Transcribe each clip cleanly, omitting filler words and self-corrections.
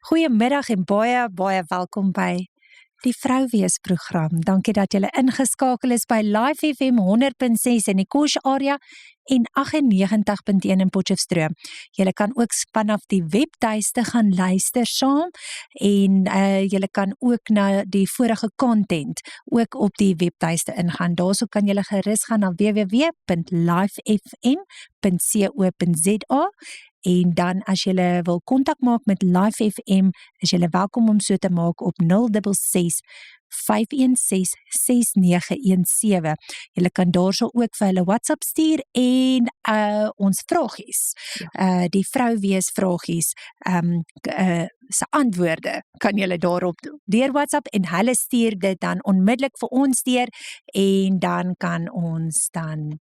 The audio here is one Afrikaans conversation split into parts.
Goeiemiddag en baie welkom by die Vrouwees-program. Dankie dat julle ingeskakel is by Live FM 100.6 in die Kosh area en 98.1 in Potchefstroom. Julle kan ook vanaf die webtuiste gaan luister saam en julle kan ook na die vorige content ook op die webtuiste ingaan. Daarso kan julle gerus gaan na www.livefm.co.za en dan as julle wil kontak maak met Live FM, is julle welkom om so te maak op 066 516 6917. Julle kan daarso ook vir hulle WhatsApp stuur en ons vragies, die vrouwees vragies, se antwoorde kan julle daarop deur WhatsApp en hulle stuur dit dan onmiddellik vir ons deur en dan kan ons dan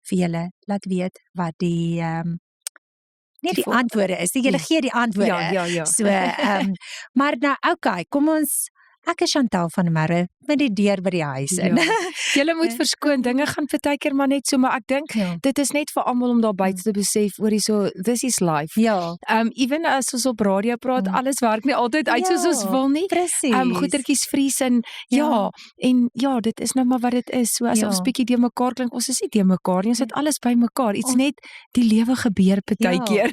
vir julle laat weet wat die die antwoorde is. Julle gee die antwoorde. Ja. So, maar nou, okay, kom ons, ek is Chantal van der Merwe, met die deur by die huis in. Julle moet verskoon, dinge gaan partykeer maar net so, maar ek dink, dit is net vir almal om daar buite te besef, oor so, this is life. Ja. Even as ons op radio praat, alles werk nie altyd uit soos ons wil nie. Precies. Goedertjies vries en dit is nou maar wat dit is. So as ons bietjie deur mekaar klink, ons is nie deur mekaar nie, ons het alles by mekaar. Iets net die lewe gebeur partykeer.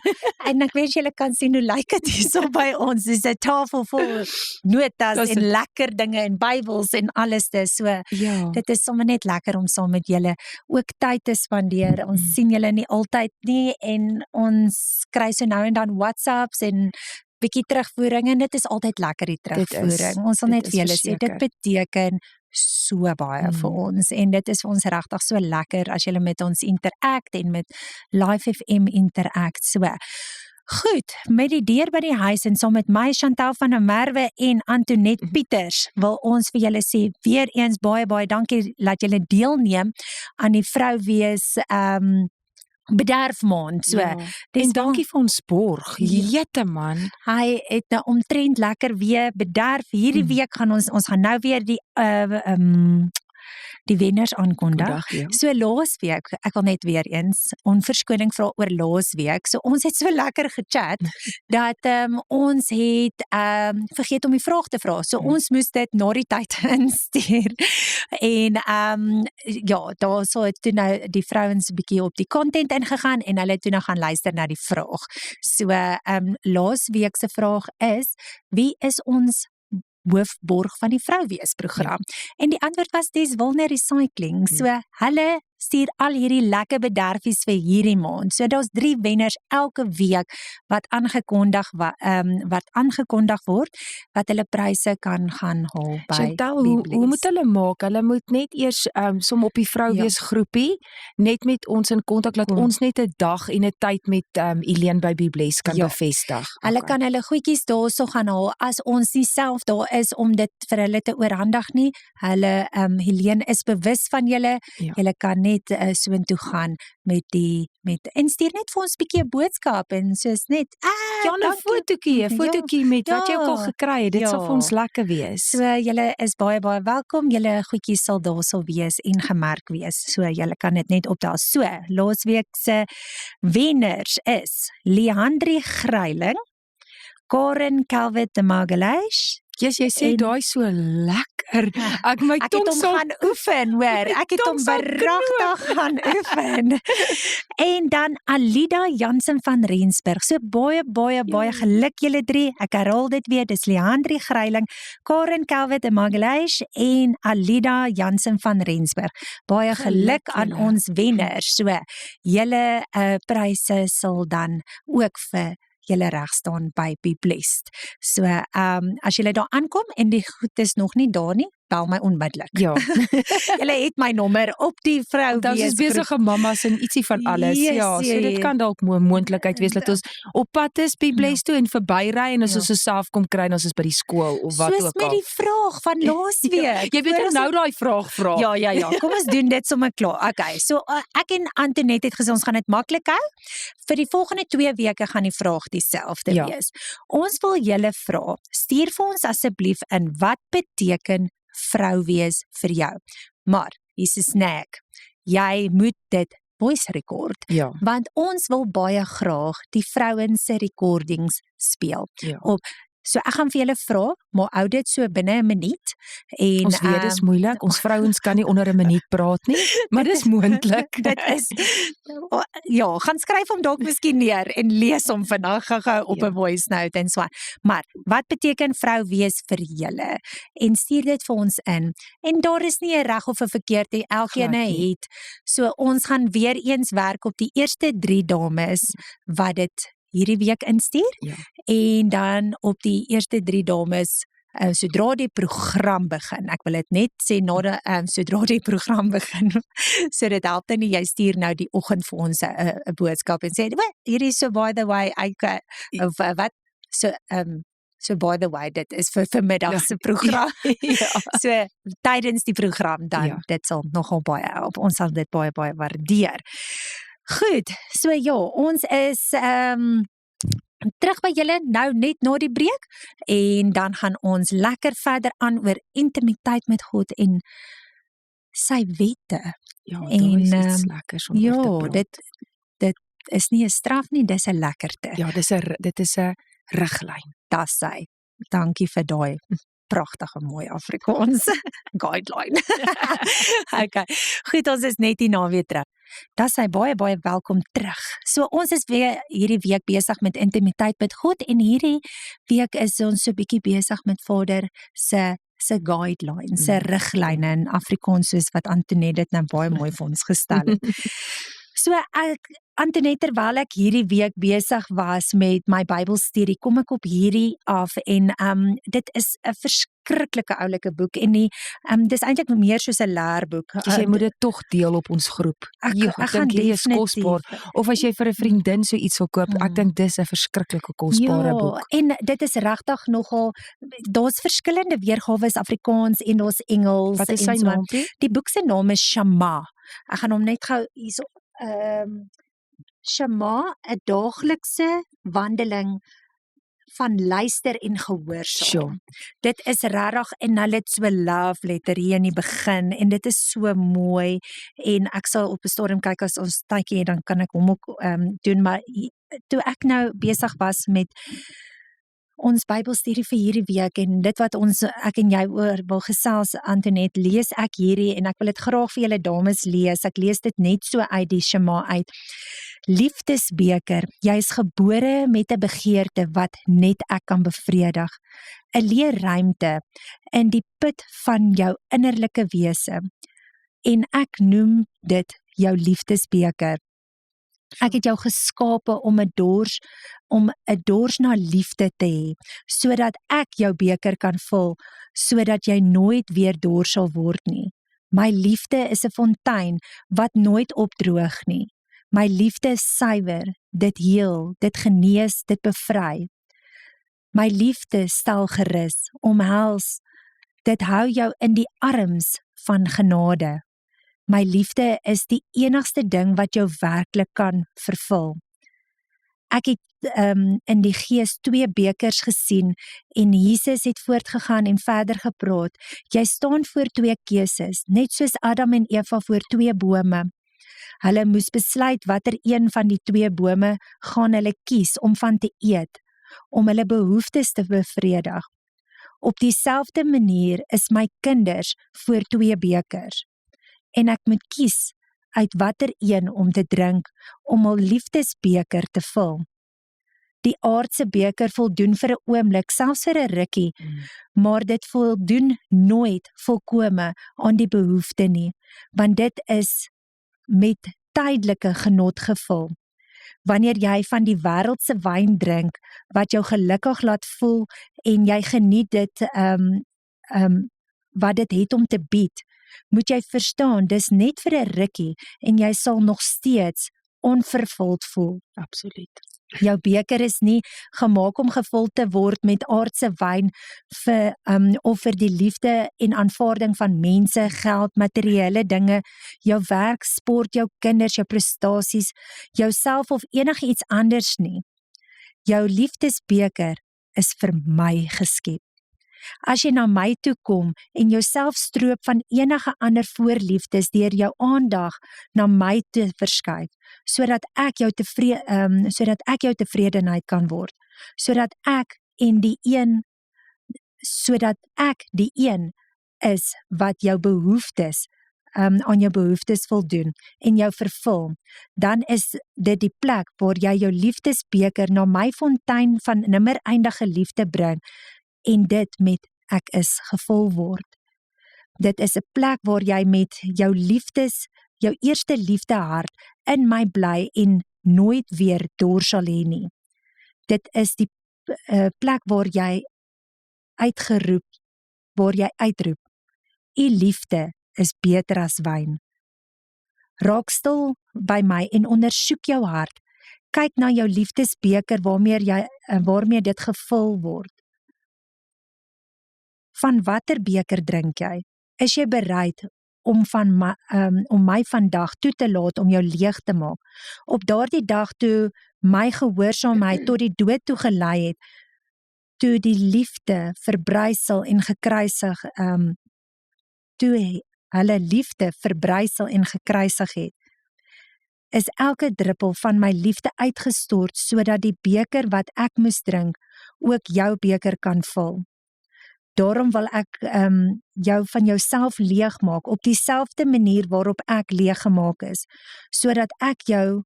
En ek weet julle kan sien hoe lyk dit hier so by ons. Dis 'n tafel vol notas en lekker dinge en Bybels en alles dis. So dit is sommer net lekker om saam met julle ook tyd te spandeer. Ons sien julle nie altyd nie en ons kry so nou en dan WhatsApps en bietjie terugvoering en dit is altyd lekker die terugvoering. Ons wil net vir julle sê dit beteken so baie vir ons en dit is vir ons regtig so lekker as julle met ons interact en met Live FM interact so. Goed, met die deur by die huis en saam met my Chantal van der Merwe en Antoinette Pieters wil ons vir julle sê weer eens baie dankie dat julle deelneem aan die Vrouwees bederfmaand. So, en dankie vir ons borg. Jette man. Hy het nou omtrent lekker weer bederf. Hierdie week gaan ons gaan nou weer die wenners aankondig. So laasweek, ek wil net weer eens onverskoning vra oor laasweek. So ons het so lekker gechat dat ons het vergeet om die vraag te vra. So ons moes dit na die tyd instuur. En daar sou het toe nou die vrouens bietjie op die content ingegaan en hulle toe nou gaan luister na die vraag. So laasweek se vraag is: wie is ons hoofborg van die Vrouwees-program? En die antwoord was Des Wilner Recycling. So hulle stuur al hierdie lekker bederfies vir hierdie maand. So daar's 3 wenners elke week wat aangekondig word wat hulle pryse kan gaan haal by Chantal, hoe moet hulle maak? Hulle moet net eers som op die Vrouwees groepie net met ons in kontak laat ons net 'n dag en 'n tyd met Eileen by Bibles kan bevestig. Hulle kan hulle goedjies daarso gaan haal as ons nie self daar is om dit vir hulle te oorhandig nie. Hulle Helene is bewus van julle. Julle kan net soontoe gaan en stuur net vir ons 'n bietjie 'n boodskap en soos net 'n fotootjie met wat jy ook al gekry het. Dit sal vir ons lekker wees. So julle is baie welkom. Julle goedjies sal daarso wees en gemerk wees. So julle kan dit net opdaal. So laasweek se wenners is Leandri Greiling, Karen Calvet de Magalhaes. Jy sê daai so lekker. Ek het hom gaan oefen, hoor. Ek het hom beragtig gaan oefen. En dan Alida Jansen van Rensburg. So baie geluk julle 3. Ek herhaal dit weer. Dis Leandri Greiling, Karen Calvet de Magalhaes en Alida Jansen van Rensburg. Baie geluk aan ons wenners. So julle pryse sal dan ook vir julle reg staan by Be Blessed. So, as julle daar aankom en die goed is nog nie daar nie, bel my onmiddellik. Julle het my nommer op die Vrouwees. Ons is besige mamas en ietsie van alles. So dit kan dalk 'n moontlikheid wees dat ons op pad is, Be Blessed toe en verbyry en as ons self kom kry en ons is by die skool of wat ook al. Soos met die vraag van laasweek. Jy weet nou daai vraag vra. Ja. Kom ons doen dit sommer klaar. Okay, so ek en Antoinette het gesê ons gaan dit maklik hou. Vir die volgende 2 weke gaan die vraag dieselfde wees. Ons wil julle vra, stuur vir ons asseblief in wat beteken Vrouwees vir jou. Maar, hier's 'n snag. Jy moet dit voice record, want ons wil baie graag die vrouens se recordings speel. So ek gaan vir julle vra, maar hou dit so binne 'n minuut en ons weet dis moeilik. Ons vrouens kan nie onder 'n minuut praat nie, maar dis moontlik. Dit is ja, gaan skryf hom dalk miskien neer en lees hom vandag gou op 'n voice note en so. Maar wat beteken vrou wees vir julle? En stuur dit vir ons in. En daar is nie 'n reg of 'n verkeerd nie, elkeen het. So ons gaan weer eens werk op die eerste 3 dames wat dit hierdie week instuur. En dan op die eerste 3 dames sodra die program begin. Ek wil dit net sê sodra die program begin. So dit help nie jy stuur nou die oggend vir ons 'n boodskap en sê, hierdie so by the way of wat so by the way dit is vir vanmiddag se program. So tydens die program dan dit sal nogal baie help. Ons sal dit baie waardeer. Goed. So ons is terug by julle nou net na die breek en dan gaan ons lekker verder aan oor intimiteit met God en sy wette. Ja, daar is iets lekkers om oor te praat. Dit is nie 'n straf nie, dis 'n lekkerte. Ja, dit is 'n riglyn. Das sy. Dankie vir daai pragtige mooi Afrikaans guideline. Okay. Goed, ons is net hierna weer terug. Das sy baie welkom terug. So ons is weer hierdie week besig met intimiteit met God en hierdie week is ons so bietjie besig met Vader se guidelines, se riglyne in Afrikaans soos wat Antoinette dit nou baie mooi vir ons gestel het. So Antoinette, terwyl ek hierdie week besig was met my Bybelstudie, kom ek op hierdie af en dit is 'n verskriklike oulike boek en dis eintlik meer soos 'n leerboek. Jy moet dit tog deel op ons groep. Ek dink dit is kosbaar. Of as jy vir 'n vriendin so iets wil koop, ek dink dis 'n verskriklike kosbare boek. En dit is regtig nogal, daar's verskillende weergawe Afrikaans en daar's Engels. Wat is sy naam? Die boek se naam is Shama. Ek gaan hom net gou hierso Shama, 'n daaglikse wandeling van luister en gehoorsaam. Dit is regtig en hulle het so love letter hier in die begin en dit is so mooi en ek sal op 'n stadium kyk as ons tydjie het dan kan ek hom ook doen, maar toe ek nou besig was met ons Bybelstudie vir hierdie week en dit wat ek en jy oor wil gesels, Antoinette, lees ek hierdie en ek wil dit graag vir julle dames lees. Ek lees dit net so uit die Shema uit. Liefdesbeker, jy is gebore met 'n begeerte wat net ek kan bevredig. 'n Leerruimte in die put van jou innerlike wese. En ek noem dit jou liefdesbeker. Ek het jou geskape om 'n dors na liefde te hê, sodat ek jou beker kan vul, sodat jy nooit weer dors sal word nie. My liefde is 'n fontein wat nooit opdroog nie. My liefde is suiwer, dit heel, dit genees, dit bevry. My liefde stel gerus, omhels, dit hou jou in die arms van genade. My liefde is die enigste ding wat jou werklik kan vervul. Ek het in die gees 2 bekers gesien en Jesus het voortgegaan en verder gepraat. Jy staan voor 2 keuses, net soos Adam en Eva voor 2 bome. Hulle moes besluit watter een van die 2 bome gaan hulle kies om van te eet, om hulle behoeftes te bevredig. Op dieselfde manier is my kinders voor 2 bekers. En ek moet kies uit watter een om te drink, om hul liefdesbeker te vul. Die aardse beker voldoen vir 'n oomblik, selfs vir 'n rukkie, maar dit voldoen nooit volkome aan die behoefte nie, want dit is met tydelike genot gevul. Wanneer jy van die wêreldse wyn drink, wat jou gelukkig laat voel, en jy geniet dit, wat dit het om te bied, moet jy verstaan, dis net vir 'n rukkie, en jy sal nog steeds onvervuld voel. Absoluut. Jou beker is nie gemaak om gevul te word met aardse wyn of vir die liefde en aanvaarding van mense, geld, materiële dinge, jou werk, sport, jou kinders, jou prestasies, jouself of enigiets anders nie. Jou liefdesbeker is vir my geskep. As jy na my toe kom en jouself stroop van enige ander voorliefdes deur jou aandag na my te verskuif, sodat ek jou tevredenheid kan word, sodat ek en die een, sodat ek die een is wat jou behoeftes, aan jou behoeftes voldoen en jou vervul, dan is dit die plek waar jy jou liefdesbeker na my fontein van nimmer eindige liefde bring en dit met ek is gevul word. Dit is 'n plek waar jy met jou eerste liefde hart in my bly en nooit weer dors sal hê nie. Dit is die plek waar jy uitroep, U liefde is beter as wyn. Raak stil by my en ondersoek jou hart. Kyk na jou liefdesbeker waarmee dit gevul word. Van watter beker drink jy? Is jy bereid om my vandag toe te laat om jou leeg te maak? Op daardie dag toe my gehoorsaamheid tot die dood toe gelei het, toe die liefde verbrysel en gekruisig, toe hulle liefde verbrysel en gekruisig het, is elke druppel van my liefde uitgestort, sodat die beker wat ek moes drink, ook jou beker kan vul. Daarom wil ek jou van jouself leeg maak, op dieselfde manier waarop ek leeg gemaak is, sodat ek deur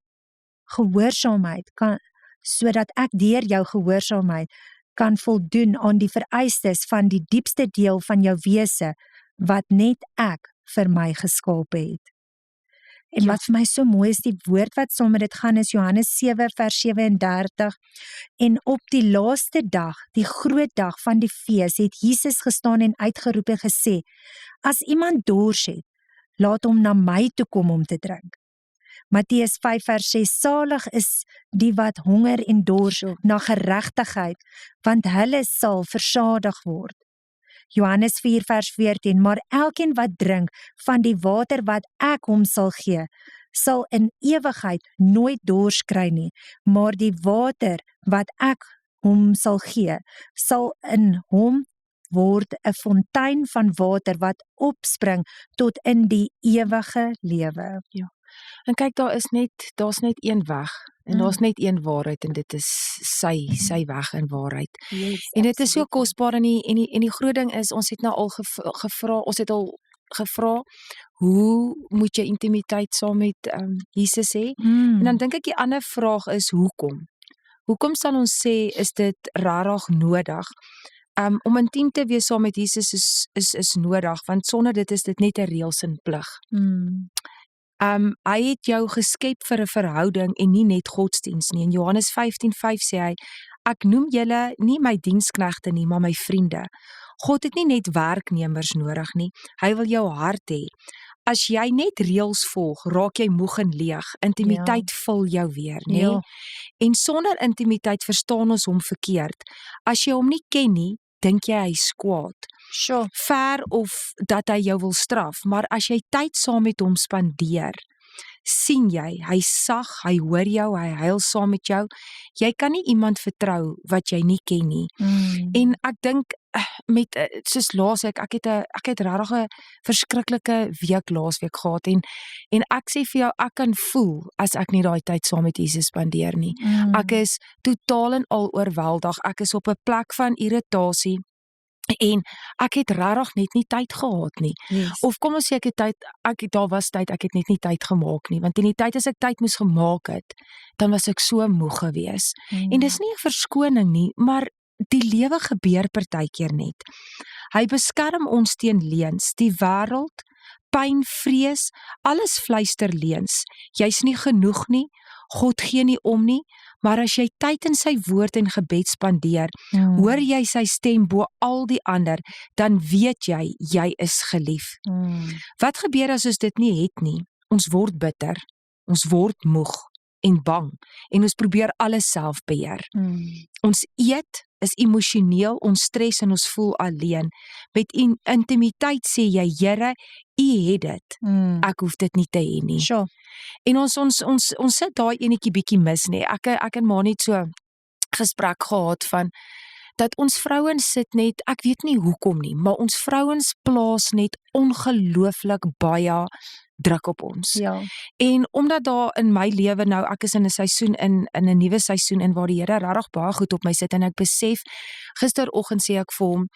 jou gehoorsaamheid kan voldoen aan die vereistes van die diepste deel van jou wese, wat net ek vir my geskape het. En wat vir my so mooi is, die woord wat saam met dit gaan, is Johannes 7 vers 37, en op die laaste dag, die groot dag van die fees, het Jesus gestaan en uitgeroep en gesê, as iemand dors het, laat hom na my toe kom om te drink. Matteus 5 vers 6, salig is die wat honger en dors na geregtigheid, want hulle sal versadig word. Johannes 4 vers 14, maar elkeen wat drink van die water wat ek hom sal gee, sal in ewigheid nooit dors kry nie, maar die water wat ek hom sal gee, sal in hom word 'n fontein van water wat opspring tot in die ewige lewe. Ja. En kyk, daar's net een weg, en daar's net een waarheid, en dit is sy weg en waarheid. Yes, en dit is so kosbaar, en die groot ding is, ons het nou al gevra, hoe moet jy intimiteit saam met Jesus hê? En dan dink ek die ander vraag is, hoekom? Hoekom sal ons sê, is dit rarig nodig? Om intiem te wees saam met Jesus is nodig, want sonder dit is dit net 'n reëls en plig. Hy het jou geskep vir 'n verhouding en nie net godsdiens nie. In Johannes 15:5 sê hy, ek noem julle nie my diensknegte nie, maar my vriende. God het nie net werknemers nodig nie, hy wil jou hart hê. As jy net reëls volg, raak jy moeg en leeg. Intimiteit vul jou weer, nê? Ja. En sonder intimiteit verstaan ons hom verkeerd. As jy hom nie ken nie, dink jy hy is kwaad. Sure. Ver of dat hy jou wil straf, maar as jy tyd saam met hom spandeer, sien jy, hy sag, hy hoor jou, hy huil saam met jou. Jy kan nie iemand vertrou wat jy nie ken nie. En ek dink soos laasweek, ek het regtig 'n verskriklike week laasweek gehad, en ek sê vir jou, ek kan voel as ek nie daai tyd saam met Jesus spandeer nie. Ek is totaal en al oorweldig, ek is op 'n plek van irritasie, en ek het regtig net nie tyd gehad nie. Yes. Of kom ons sê daar was tyd, ek het net nie tyd gemaak nie, want in die tyd as ek tyd moes gemaak het, dan was ek so moeg gewees. En dis nie 'n verskoning nie, maar die lewe gebeur partykeer net. Hy beskerm ons teen leuns, die wêreld, pyn, vrees, alles fluister leuns. Jy's nie genoeg nie, God gee nie om nie, maar as jy tyd in sy woord en gebed spandeer, hoor jy sy stem bo al die ander, dan weet jy is gelief. Wat gebeur as ons dit nie het nie? Ons word bitter, ons word moeg en bang, en ons probeer alles self beheer. Ons eet, is emosioneel, ons stres en ons voel alleen. Met intimiteit sê jy, Here, U het dit. Ek hoef dit nie te hê nie. Sure. En ons sit daai enetjie bietjie mis, nê. Ek en ma net so gesprek gehad van, dat ons vrouens sit net, ek weet nie hoekom nie, maar ons vrouens plaas net ongelooflik baie druk op ons. Ja. En omdat daar in my lewe nou, ek is in 'n seisoen in 'n nuwe seisoen in waar die Here regtig baie goed op my sit en ek besef, gisteroggend sê ek vir hom,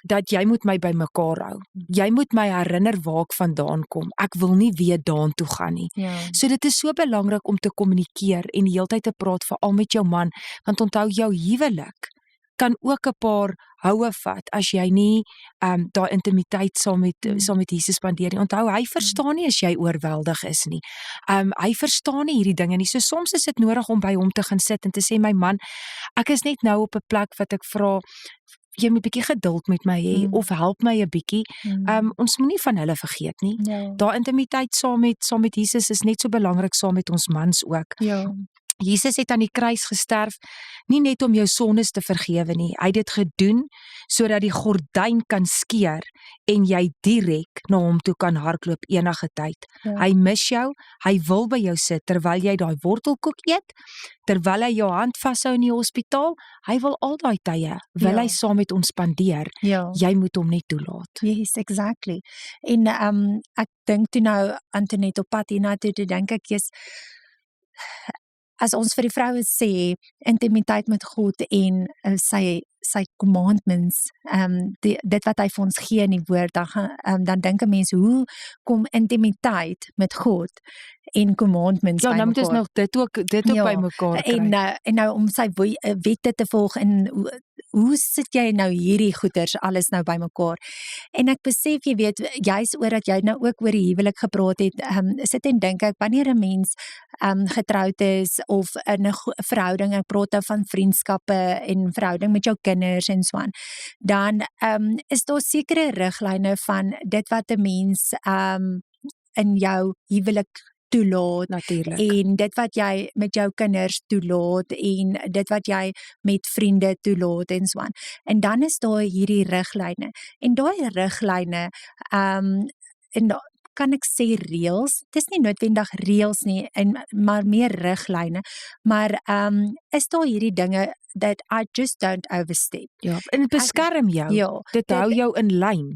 dat jy moet my bymekaar hou. Jy moet my herinner waar ek vandaan kom. Ek wil nie weer daartoe gaan nie. Ja. So dit is so belangrik om te kommunikeer en die hele tyd te praat veral met jou man, want onthou jou huwelik kan ook 'n paar houe vat as jy nie daai intimiteit saam met Jesus spandeer nie. Onthou, hy verstaan nie as jy oorweldig is nie. Hy verstaan nie hierdie dinge nie. So soms is dit nodig om by hom te gaan sit en te sê, my man, ek is net nou op 'n plek wat ek vra, jy moet 'n bietjie geduld met my hê of help my 'n bietjie. Ons moenie van hulle vergeet nie. Ja. Daai intimiteit saam met Jesus is net so belangrik saam met ons mans ook. Ja. Jesus het aan die kruis gesterf, nie net om jou sondes te vergewe nie. Hy het dit gedoen sodat die gordyn kan skeur en jy direk na hom toe kan hardloop enige tyd. Ja. Hy mis jou, hy wil by jou sit terwyl jy daai wortelkoek eet, terwyl hy jou hand vashou in die hospitaal. Hy wil al daai tye, wil hy saam met ons spandeer. Ja. Jy moet hom net toelaat. Yes, exactly. En ek dink toe nou Antoinette op pad hiernatoe, toe dink ek as ons vir die vroue sê intimiteit met God en sy commandments, dit wat hy vir ons gee in die woord, dan dink 'n mens, hoe kom intimiteit met God en commandments Ja, by nou moet ons mekaar? nog dit ook by mekaar kry. En nou om sy wette te volg en hoe sit jy nou hierdie goeders alles nou by mekaar? En ek besef, jy weet, juis oor dat jy nou ook oor die huwelik gepraat het, sit en dink ek, wanneer 'n mens getroud is of in 'n verhouding, ek praat nou van vriendskappe en verhouding met jou kinders en so aan, dan is daar sekere riglyne van dit wat 'n mens in jou huwelik toelaat, Natuurlik. en dit wat jy met jou kinders toelaat en dit wat jy met vriende toelaat en so aan. En dan is daar hierdie riglyne. En daai riglyne en kan ek sê reëls, dis nie noodwendig reëls nie, maar meer riglyne, maar is daar hierdie dinge that I just don't overstep. Ja, en dit beskerm jou. Ja, Dit hou jou in lyn.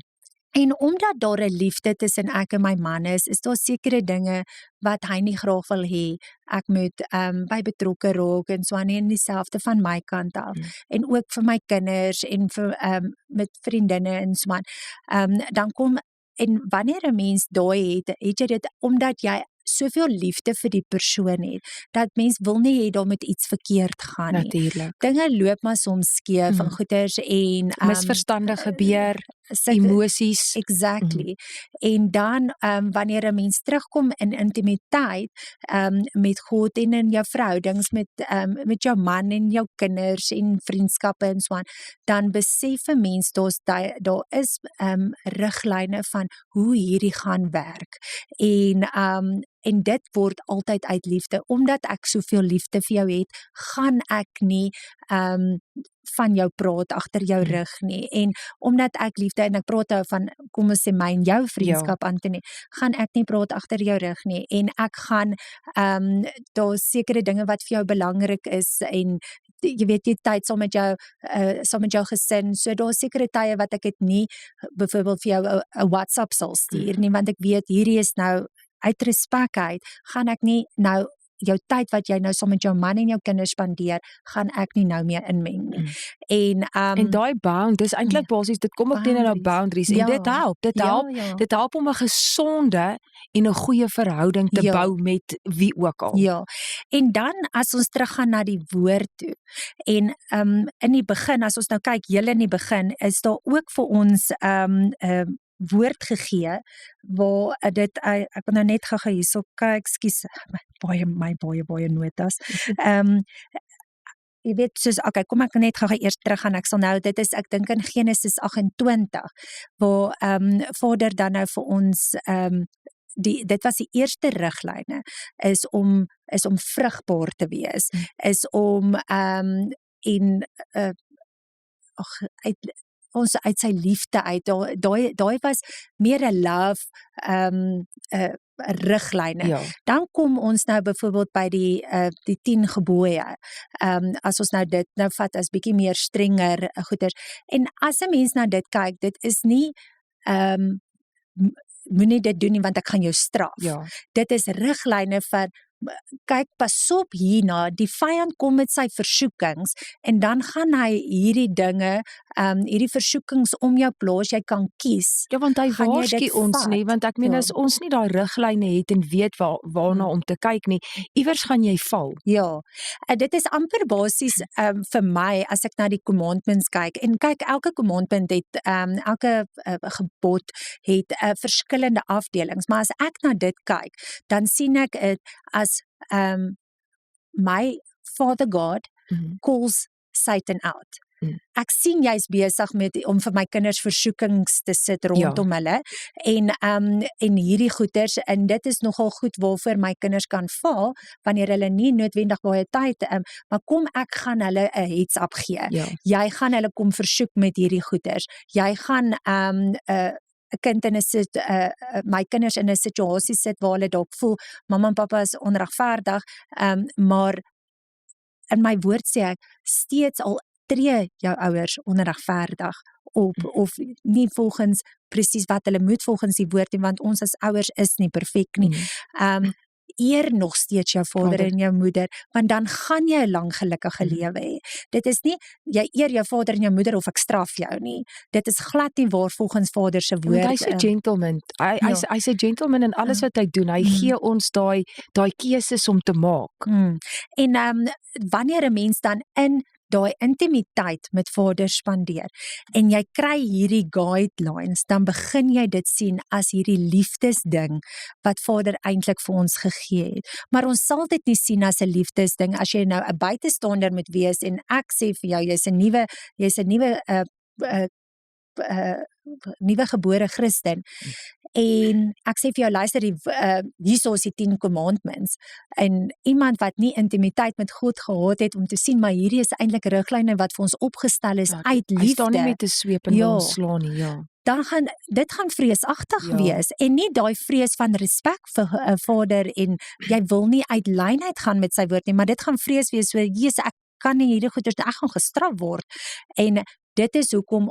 En omdat daar 'n liefde tussen ek en my man is daar sekere dinge wat hy nie graag wil hê ek moet by betrokke raak en so aan, en dieselfde van my kant af. En ook vir my kinders en vir met vriendinne en so aan. Dan kom, en wanneer 'n mens daai het jy dit omdat jy soveel liefde vir die persoon het, dat mens wil nie hê daar moet iets verkeerd gaan nie. Natuurlik. Dinge loop maar soms skeef van goeders en misverstande gebeur, emosies. Exactly. En dan wanneer 'n mens terugkom in intimiteit met God en in jou verhoudings met jou man en jou kinders en vriendskappe en so aan, dan besef 'n mens daar is riglyne van hoe hierdie gaan werk. En dit word altyd uit liefde. Omdat ek soveel liefde vir jou het, gaan ek nie van jou praat agter jou rug nie. En omdat ek liefde, en ek praat nou van, kom ons sê my en jou vriendskap, Antonie, gaan ek nie praat agter jou rug nie. En ek gaan daar sekere dinge wat vir jou belangrik is, en jy weet die tyd saam met jou gesin, so daar sekere tye wat ek het nie byvoorbeeld vir jou 'n WhatsApp sal stuur nie, want ek weet hierdie is nou uit respek uit, gaan ek nie nou jou tyd wat jy nou saam met jou man en jou kinders spandeer, gaan ek nie nou meer inmeng nie. En daai bound, dis eintlik basies, dit kom ook teen na boundaries, en dit help om 'n gesonde en 'n goeie verhouding te bou met wie ook al. Ja, en dan as ons teruggaan na die woord toe, en in die begin, as ons nou kyk, heel in die begin, is daar ook vir ons woord gegee, waar dit, ek wil nou net gou hierso kyk, ekskuus, my baie notas. Jy weet, soos, okay, kom ek net gou eers terug gaan, ek sal nou, dit is, ek dink in Genesis 28, waar Vader dan nou vir ons, dit was die eerste riglyne, is om vrugbaar te wees, is om, ons uit sy liefde uit, daai was meer 'n love, riglyne. Ja. Dan kom ons nou byvoorbeeld by die 10 gebooie. As ons nou dit nou vat as bietjie meer strenger goeders. En as 'n mens na dit kyk, dit is nie moenie dit doen nie want ek gaan jou straf. Ja. Dit is riglyne vir kyk, pas op hierna, die vyand kom met sy versoekings en dan gaan hy hierdie dinge, hierdie versoekings om jou plaas, jy kan kies. Ja, want hy Gaan jy waarsku dit ons vat? nie, want ek meen Ja. as ons nie daai riglyne het en weet waarna om te kyk nie, iewers gaan jy val. Ja, dit is amper basies vir my as ek na die commandments kyk en kyk elke commandment het elke gebod het verskillende afdelings, maar as ek na dit kyk, dan sien ek dit as my Father God calls Satan out. Ek sien jy's besig om vir my kinders versoekings te sit rondom hulle en hierdie goeters en dit is nogal goed waarvoor my kinders kan val wanneer hulle nie noodwendig baie tyd maar kom ek gaan hulle 'n heads up gee. Ja. Jy gaan hulle kom versoek met hierdie goeters. Jy gaan 'n kind in 'n my kinders in 'n situasie sit waar hulle dalk voel mamma en pappa is onregverdig, maar in my woord sê ek steeds al tree jou ouers onregverdig op of nie volgens presies wat hulle moet volgens die woord nie, want ons as ouers is nie perfek nie. Eer nog steeds jou vader en jou moeder, want dan gaan jy 'n lang gelukkige lewe hê. Dit is nie jy eer jou vader en jou moeder of ek straf jou nie. Dit is glad nie waar volgens Vader se woord. Hy's 'n gentleman. Hy's 'n gentleman in alles wat hy doen. Hy gee ons daai keuses om te maak. En wanneer 'n mens dan in daai intimiteit met Vader spandeer en jy kry hierdie guidelines, dan begin jy dit sien as hierdie liefdesding wat Vader eintlik vir ons gegee het. Maar ons sal dit nie sien as 'n liefdesding as jy nou 'n buitestander moet wees en ek sê vir jou jy's 'n nuwe gebore Christen. En ek sê vir jou luister hierso is die 10 commandments en iemand wat nie intimiteit met God gehad het om te sien maar hierdie is eintlik riglyne wat vir ons opgestel is uit liefde. Hy staan nie met 'n sweep en ons slaan nie, Dan gaan dit gaan vreesagtig wees en nie daai vrees van respek vir 'n Vader en jy wil nie uit lyn uit gaan met sy woord nie, maar dit gaan vrees wees so Jesus ek kan nie hierdie goeders ek gaan gestraf word. En dit is hoekom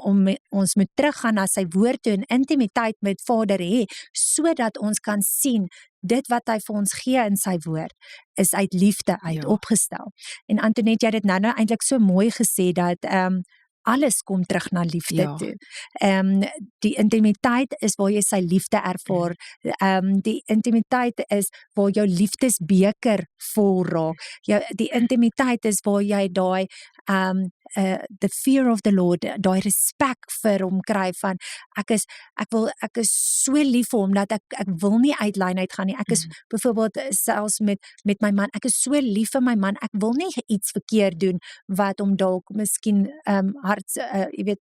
ons moet teruggaan na sy woord toe en intimiteit met Vader hê, sodat ons kan sien dit wat hy vir ons gee in sy woord is uit liefde uit opgestel. En Antoinette, jy het dit nou eintlik so mooi gesê dat alles kom terug na liefde toe. Die intimiteit is waar jy sy liefde ervaar. Die intimiteit is waar jou liefdesbeker vol raak. Die intimiteit is waar jy daai the fear of the Lord, daai respek vir hom kry van ek is so lief vir hom dat ek wil nie uit lyn uit gaan nie. Ek is byvoorbeeld selfs met my man, ek is so lief vir my man, ek wil nie iets verkeerd doen wat hom dalk miskien jy weet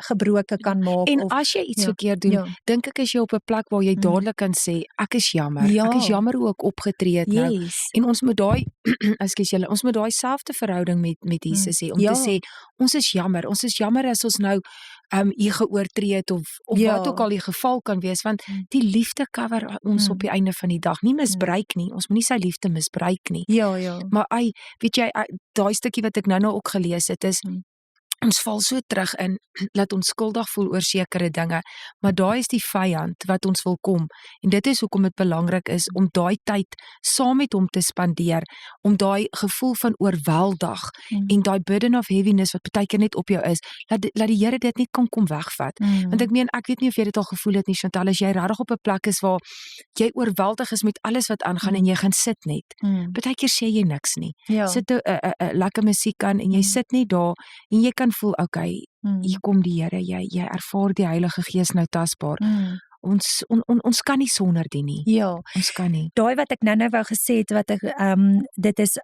gebroke kan maak. En as jy iets verkeerd doen, dink ek is jy op 'n plek waar jy dadelik kan sê ek is jammer. Ek is jammer hoe ek opgetree het nou. En ons moet daai ons moet daai selfde verhouding met Jesus hê om te sê ons is jammer as ons nou hier geoortree het of wat ook al die geval kan wees, want die liefde cover ons op die einde van die dag. Nie misbruik nie. Ons moenie sy liefde misbruik nie. Maar weet jy, daai stukkie wat ek nou ook gelees het is ons val so terug in, laat ons skuldig voel oor sekere dinge, maar daai is die vyand wat ons wil kom, en dit is hoekom dit belangrik is, om daai tyd saam met hom te spandeer, om daai gevoel van oorweldig, en daai burden of heaviness, wat partykeer net op jou is, laat die Here dit net kom wegvat, want ek meen, ek weet nie of jy dit al gevoel het nie, Chantal, as jy regtig op 'n plek is, waar jy oorweldig is met alles wat aangaan, en jy gaan sit net, partykeer sê jy niks nie, sit 'n lekker musiek aan, en jy sit net daar, en jy kan voel, okay, hier kom die Here, jy ervaar die Heilige Gees nou tasbaar. Ons kan nie sonder die nie. Ons kan nie. Daai wat ek nou wou gesê het, wat ek dit is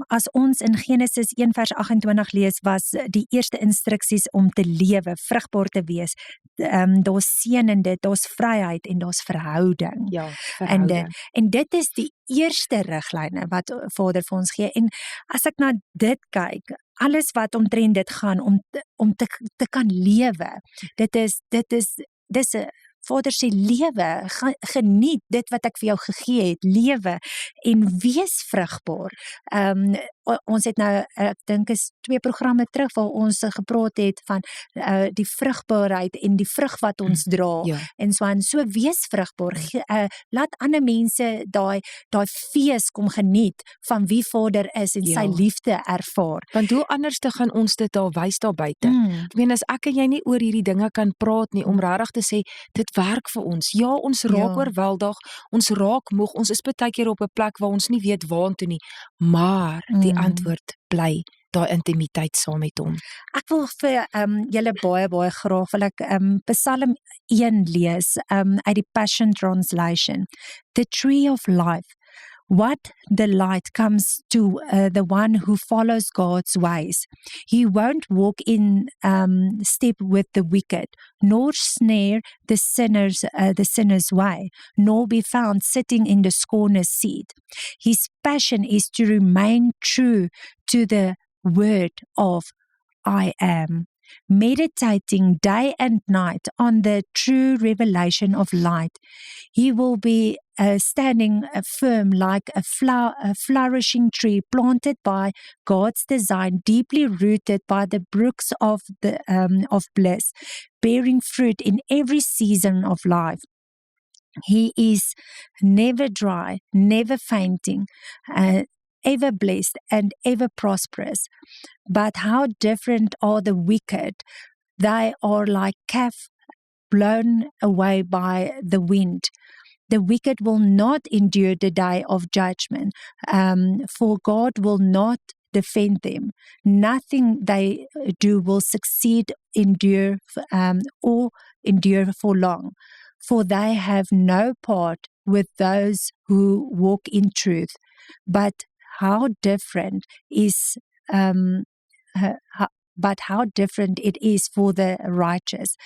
as ons in Genesis 1 vers 28 lees, was die eerste instruksies om te lewe, vrugbaar te wees. Daar's seën in dit, daar's vryheid en daar's verhouding. Verhouding. En dit is die eerste riglyne wat Vader vir ons gee. En as ek na dit kyk, alles wat omtrent dit gaan om te kan lewe. Dis 'n Vader sê lewe, geniet dit wat ek vir jou gegee het, lewe en wees vrugbaar. Ons het nou, ek dink is 2 programme terug waar ons gepraat het van die vrugbaarheid en die vrug wat ons dra. Ja. En so wees vrugbaar. Laat ander mense daai fees kom geniet van wie Vader is en sy liefde ervaar. Want hoe anders te gaan ons dit daar wys daar buite? Ek meen, as ek en jy nie oor hierdie dinge kan praat nie, om regtig te sê, dit werk vir ons. Ja, ons raak oorweldig, ons raak moeg, ons is baie keer op 'n plek waar ons nie weet waartoe nie, maar die antwoord bly daai intimiteit saam met hom. Ek wil vir julle baie graag wil ek Psalm 1 lees uit die Passion Translation. The tree of life. What delight comes to the one who follows God's ways. He won't walk in step with the wicked, nor snare the sinner's way, nor be found sitting in the scorner's seat. His passion is to remain true to the word of I am, meditating day and night on the true revelation of light. He will be standing firm like a flourishing tree planted by God's design, deeply rooted by the brooks of bliss, bearing fruit in every season of life. He is never dry, never fainting, ever blessed and ever prosperous. But how different are the wicked? They are like chaff blown away by the wind. The wicked will not endure the day of judgment, for God will not defend them. Nothing they do will succeed, or endure for long, for they have no part with those who walk in truth. But how different it is for the righteous.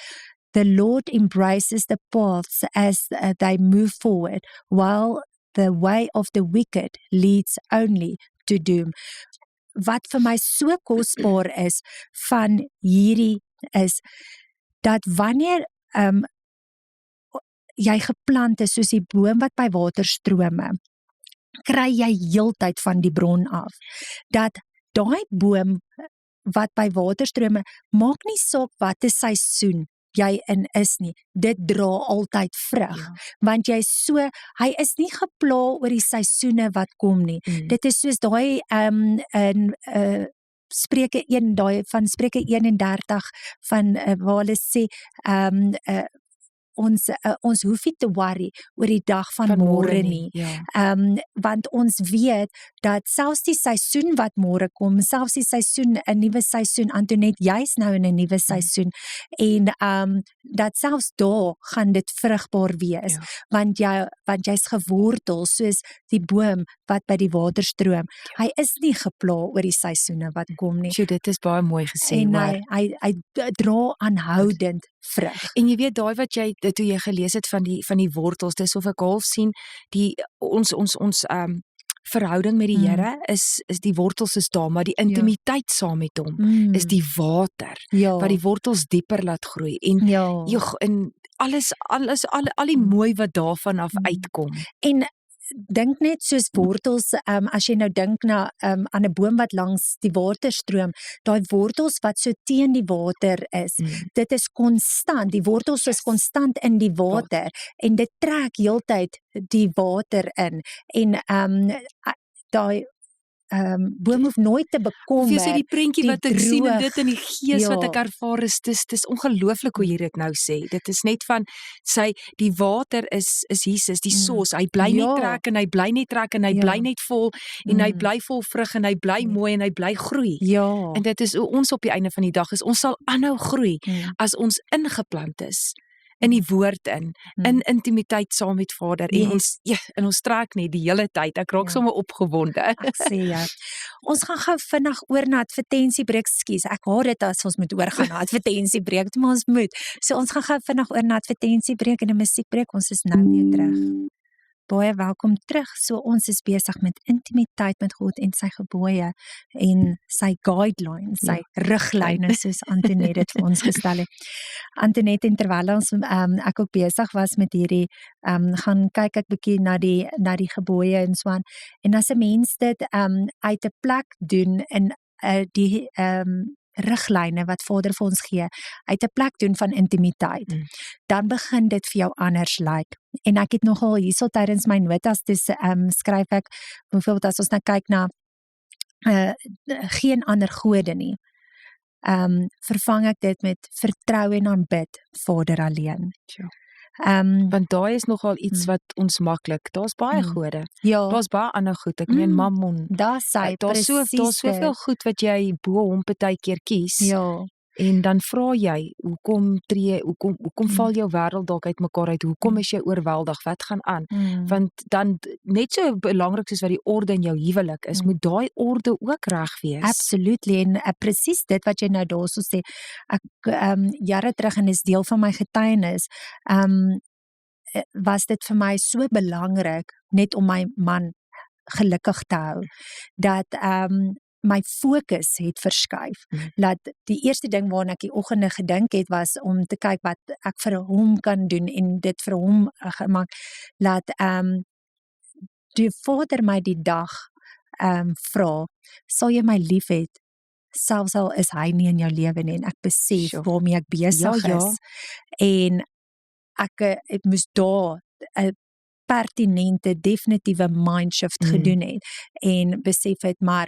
The Lord embraces the paths as they move forward, while the way of the wicked leads only to doom. Wat vir my so kosbaar is van hierdie is dat wanneer jy geplant is soos die boom wat by waterstrome, kry jy heeltyd van die bron af. Dat daai boom wat by waterstrome, maak nie saak wat 'n seisoen jy in is nie, dit dra altyd vrug, want hy is nie gepla oor die seisoene wat kom nie. Dit is soos daai Spreuke 1, daai van Spreuke 31 van waar hulle sê ons hoef nie te worry oor die dag van môre nie. Want ons weet dat selfs die seisoen wat môre kom, selfs die seisoen, 'n nuwe seisoen, Antoinette, jy's nou in 'n nuwe seisoen, en dat selfs daar gaan dit vrugbaar wees, want jy's gewortel soos die boom wat by die water stroom. Hy is nie gepla oor die seisoene wat kom nie. Dit is baie mooi gesê, en maar hy dra aanhoudend vrug. En jy weet daai wat jy toe jy gelees het van die wortels, dis of ek half sien ons verhouding met die Here is die wortels is daar, maar die intimiteit saam met hom is die water wat die wortels dieper laat groei en en al die mooi wat daarvan af uitkom. En dink net soos wortels, as jy nou dink na aan 'n boom wat langs die water stroom, daai wortels wat so teen die water is, dit is konstant, die wortels is konstant in die water, en dit trek heeltyd die water in, en daai boom hoef nooit te bekommer. Jy sê die prentjie wat ek sien en dit in die gees wat ek ervaar is, dis ongelooflik hoe jy dit nou sê. Dit is net van die water is Jesus, die source. Hy bly net trek en hy bly net trek en hy bly net vol en hy bly vol vrug en hy bly mooi en hy bly groei. En dit is hoe ons op die einde van die dag is. Ons sal aanhou groei as ons ingeplant is in die woord in intimiteit saam met Vader, en ons trek net die hele tyd. Ek raak sommer opgewonde. Ek sê ja. Ons gaan gou vinnig oor na advertensiebreek. Ekskuus, ek haat dit as ons moet oorgaan na advertensiebreek, maar ons moet. So ons gaan gou vinnig oor na advertensiebreek en 'n musiekbreek. Ons is nou weer terug. baie welkom terug. So ons is besig met intimiteit met God en sy gebooie en sy guidelines, sy riglyne soos Antoinette dit vir ons gestel het. Antoinette, en terwyl ons ek ook besig was met hierdie gaan kyk ek bietjie na die gebooie en so aan. En as 'n mens dit uit 'n plek doen in die riglyne wat Vader vir ons gee, uit 'n plek doen van intimiteit, dan begin dit vir jou anders lyk. En ek het nogal hierso tydens my notas skryf ek, byvoorbeeld as ons nou kyk na geen ander gode nie, vervang ek dit met vertrou en aanbid Vader alleen. Want daai is nogal iets wat ons maklik, daar's baie gode, ja, daar's baie ander goed, ek meen Mammon, daar's daar's soveel goed wat jy bo hom partykeer kies, ja, en dan vra jy, hoekom val jou wêreld dalk uit mekaar uit, hoekom is jy oorweldig, wat gaan aan, want dan, net so belangrik soos wat die orde in jou huwelik is, moet daai orde ook reg wees. Absolutely, en presies dit wat jy nou daarso sê, ek jare terug, en is deel van my getuienis, was dit vir my so belangrik, net om my man gelukkig te hou, dat my fokus het verskuif. Dat die eerste ding waarna ek die oggende gedink het, was om te kyk wat ek vir hom kan doen, en dit vir hom gemaak, laat die Vader my die dag vra, sal jy my lief hê, selfs al is hy nie in jou lewe nie, en ek besef waarmee ek besig is, en ek moes daar 'n pertinente, definitiewe mindshift gedoen het, en besef het, maar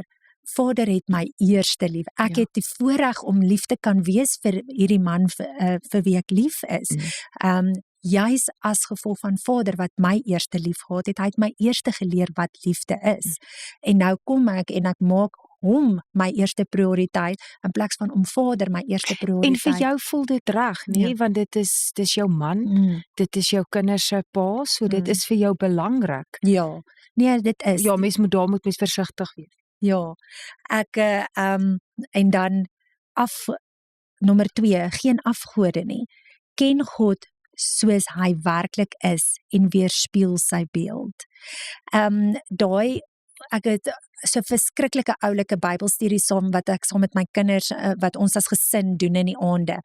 Vader het my eerste lief. Ek het die voorreg om lief te kan wees vir hierdie man vir wie ek lief is. Juis as gevolg van Vader wat my eerste lief gehad het, hy het my eerste geleer wat liefde is. En nou kom ek en ek maak hom my eerste prioriteit, in plaas van om Vader my eerste prioriteit. En vir jou voel dit reg, nee, want dit is jou man, dit is jou kinders se pa, so dit is vir jou belangrik. Ja, nee, dit is. Ja, mens moet versigtig wees. Ja, ek en dan nommer 2, geen afgode nie. Ken God soos hy werklik is en weerspieël sy beeld. Ek het so verskriklike oulike Bybelstudie saam wat ek saam met my kinders wat ons as gesin doen in die aande.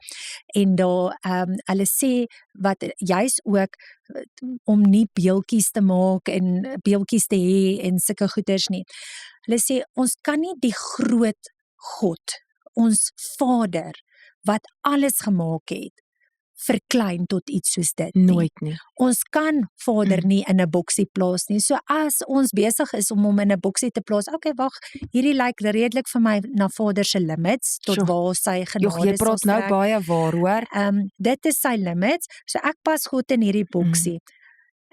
En daar hulle sê wat juis ook om nie beeldjies te maak en beeldjies te hê en sulke goeders nie. Hulle sê ons kan nie die groot God, ons Vader wat alles gemaak het, verklein tot iets soos dit nie. Nooit nie. Ons kan Vader nie in 'n boksie plaas nie. So as ons besig is om hom in 'n boksie te plaas, okay, wag, hierdie lyk redelik vir my na Vader se limits tot waar sy genade jy praat nou baie waar, hoor. Dit is sy limits. So ek pas God in hierdie boksie.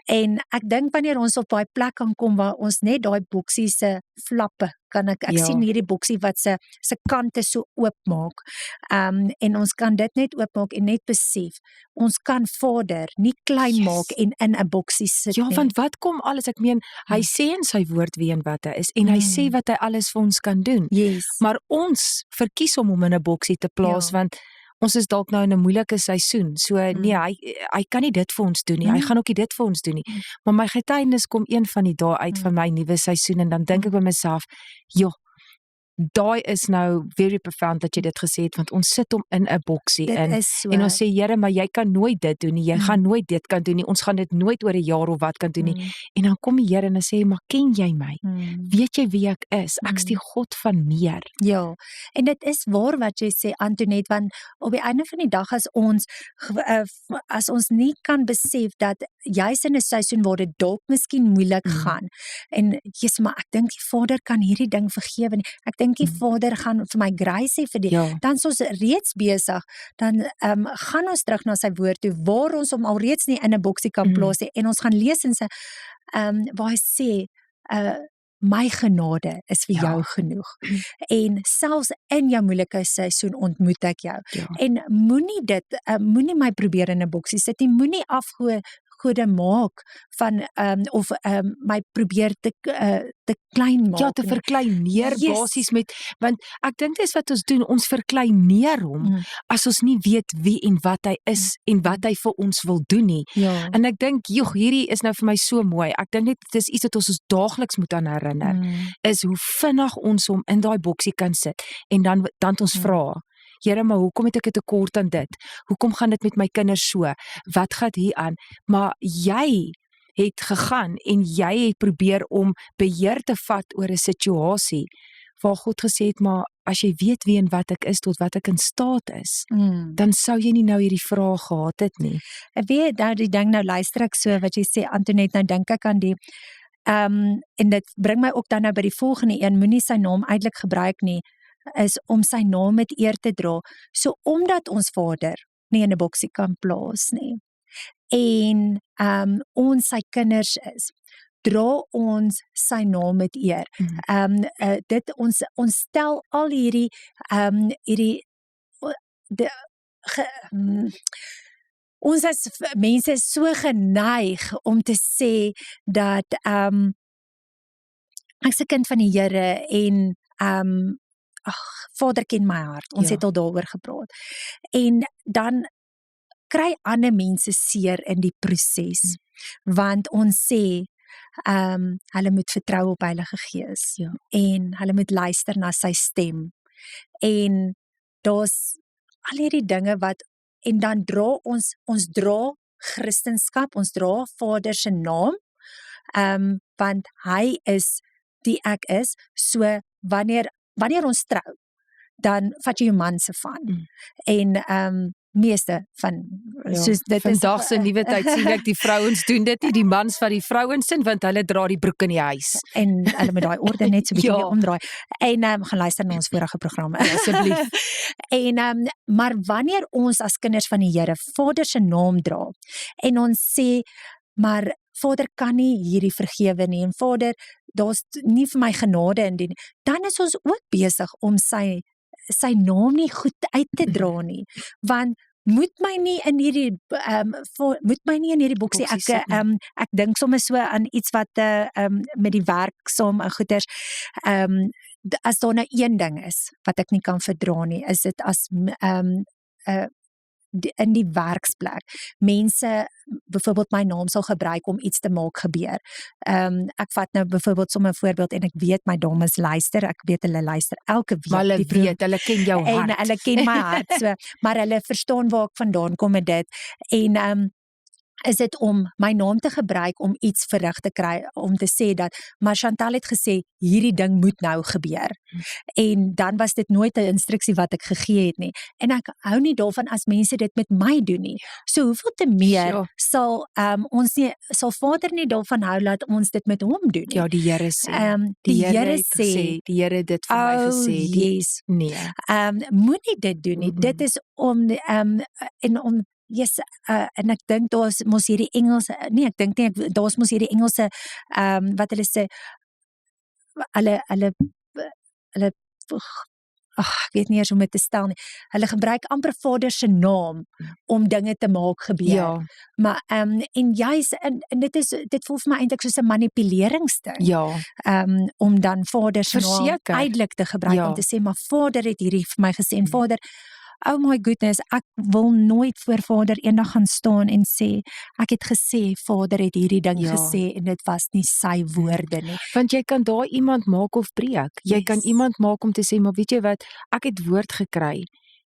En ek dink wanneer ons op daai plek kan kom waar ons net daai boksie se flappe kan ek sien hierdie boksie wat se kante so oopmaak. En ons kan dit net oopmaak en net besef, ons kan Vader nie klein maak en in 'n boksie sit nie. Ja, want wat kom alles, ek meen, hy sê in sy woord wie en wat hy is, en hy sê wat hy alles vir ons kan doen. Maar ons verkies om hom in 'n boksie te plaas, want ons is dalk nou in 'n moeilike seisoen, so nee, hy kan nie dit vir ons doen nie, hy gaan ook nie dit vir ons doen nie, maar my getuienis kom een van die dae uit van my nuwe seisoen, en dan dink ek by myself, joh, daai is nou very profound dat jy dit gesê het, want ons sit hom in 'n boksie in, en ons sê, Here, maar jy kan nooit dit doen nie, jy gaan nooit dit kan doen nie, ons gaan dit nooit oor 'n jaar of wat kan doen nie, en dan kom die Here en dan sê, maar ken jy my? Weet jy wie ek is? Ek's die God van meer. Ja, en dit is waar wat jy sê, Antoinette, want op die einde van die dag as ons nie kan besef dat juis in 'n seisoen waar dit dalk miskien moeilik gaan, en Jesus, maar ek dink die Vader kan hierdie ding vergewe nie, ek dink die Vader gaan vir my grace hê vir dit, dan is ons reeds besig, dan gaan ons terug na sy woord toe, waar ons hom al reeds nie in 'n boksie kan plaas nie, en ons gaan lees in sy, waar hy sê, my genade is vir jou genoeg, en selfs in jou moeilike seisoen ontmoet ek jou, en moenie my probeer in 'n boksie sit nie, moenie goede maak van of my probeer te klein maak. Ja, te verkleineer basies met, want ek dink dis wat ons doen, ons verkleineer hom as ons nie weet wie en wat hy is en wat hy vir ons wil doen nie. Ja. En ek dink, joh, hierdie is nou vir my so mooi. Ek dink net dit is iets wat ons daagliks moet aan herinner, is hoe vinnig ons hom in daai boksie kan sit en dan ons vra, Here, maar hoekom het ek 'n tekort aan dit? Hoekom gaan dit met my kinders so? Wat gaan hier aan? Maar jy het gegaan en jy het probeer om beheer te vat oor 'n situasie waar God gesê het, maar as jy weet wie en wat ek is, tot wat ek in staat is, dan sou jy nie nou hierdie vraag gehad het nie. Ek weet, nou die ding, nou luister ek so, wat jy sê, Antoinette, nou dink ek aan die, en dit bring my ook dan nou by die volgende een, moenie sy naam eintlik gebruik nie, is om sy naam met eer te dra. So, omdat ons Vader nie in 'n boksie kan plaas nie, en ons sy kinders is, dra ons sy naam met eer. Ons stel al hierdie ons as mense is so geneig om te sê dat ek's 'n kind van die Here en Vader ken my hart. Ons het al daaroor gepraat. En dan kry ander mense seer in die proses, want ons sê hulle moet vertrou op Heilige Gees en hulle moet luister na sy stem. En daar's al hierdie dinge wat, en dan dra ons dra Christenskap, ons dra Vader se naam, want hy is die ek is. So wanneer ons trou, dan vat jy jou man se van. En meeste van, soos dit vandag se nuwe tyd sien ek die vrouens doen dit nie, die mans van die vrouens sin, want hulle dra die broek in die huis. En hulle met daai orde net so 'n bietjie omdraai. En gaan luister na ons vorige programme asseblief. En maar wanneer ons as kinders van die Here Vader se naam dra en ons sê, maar Vader kan nie hierdie vergewe nie, en Vader, daar's nie vir my genade in die, dan is ons ook besig om sy naam nie goed uit te dra nie, want moet my nie in hierdie boksie, ek dink sommer so aan iets wat met die werk saam en goeders, as daar nou een ding is wat ek nie kan verdra nie, is dit as in die werksplek, mense byvoorbeeld my naam sal gebruik om iets te maak gebeur. Ek vat nou byvoorbeeld sommer 'n voorbeeld, en ek weet my dames luister, ek weet hulle luister elke week. Maar hulle weet, hulle ken jou hart. En hulle ken my hart, so, maar hulle verstaan waar ek vandaan kom met dit, en is dit om my naam te gebruik om iets verrig te kry, om te sê dat, maar Chantal het gesê, hierdie ding moet nou gebeur. En dan was dit nooit 'n instruksie wat ek gegee het nie. En ek hou nie daarvan as mense dit met my doen nie. So hoeveel te meer sal sal Vader nie daarvan hou dat ons dit met hom doen nie. Ja, die Here sê. Die Here sê, die Here het dit vir my gesê. Nee. Moenie dit doen nie. Dit is om en ek dink daar's mos hierdie Engelse, nee, ek dink nie, daar's mos hierdie Engelse, wat hulle sê, hulle ek weet nie eers hoe om dit te stel nie, hulle gebruik amper Vader se naam om dinge te maak gebeur. Ja. Maar, en juist, en dit voel vir my eintlik soos 'n manipuleringsding. Ja. Om dan Vader se naam uitelik te gebruik, om te sê, maar Vader het hierdie vir my gesê, en Vader, oh my goodness, ek wil nooit voor Vader eendag gaan staan en sê, ek het gesê, Vader het hierdie ding gesê, en dit was nie sy woorde nie. Want jy kan daar iemand maak of breek. Jy kan iemand maak om te sê, maar weet jy wat, ek het woord gekry.